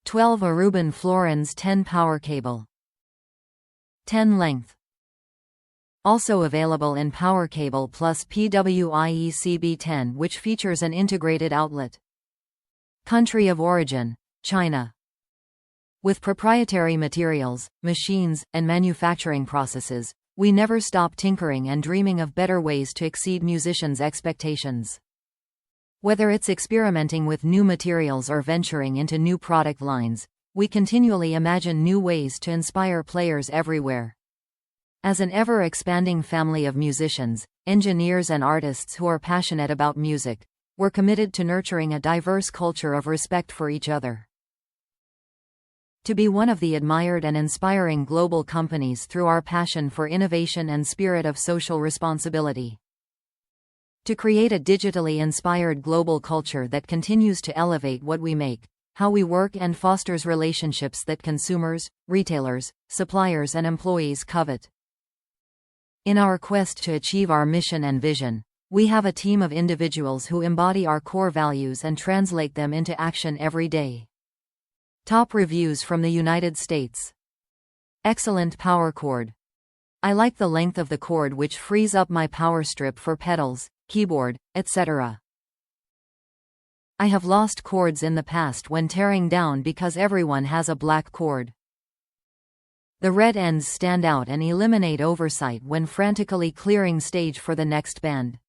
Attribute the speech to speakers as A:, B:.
A: 12 Aruban Florins 10 power cable. 10 length. Also available in Power Cable Plus PW-IECB-10, which features an integrated outlet. Country of origin: China. With proprietary materials, machines, and manufacturing processes, we never stop tinkering and dreaming of better ways to exceed musicians' expectations. Whether it's experimenting with new materials or venturing into new product lines, we continually imagine new ways to inspire players everywhere. As an ever-expanding family of musicians, engineers and artists who are passionate about music, we're committed to nurturing a diverse culture of respect for each other. To be one of the admired and inspiring global companies through our passion for innovation and spirit of social responsibility. To create a digitally inspired global culture that continues to elevate what we make, how we work, and fosters relationships that consumers, retailers, suppliers, and employees covet. In our quest to achieve our mission and vision, we have a team of individuals who embody our core values and translate them into action every day. Top reviews from the United States. Excellent power cord. I like the length of the cord, which frees up my power strip for pedals, keyboard, etc. I have lost cords in the past when tearing down because everyone has a black cord. The red ends stand out and eliminate oversight when frantically clearing stage for the next band.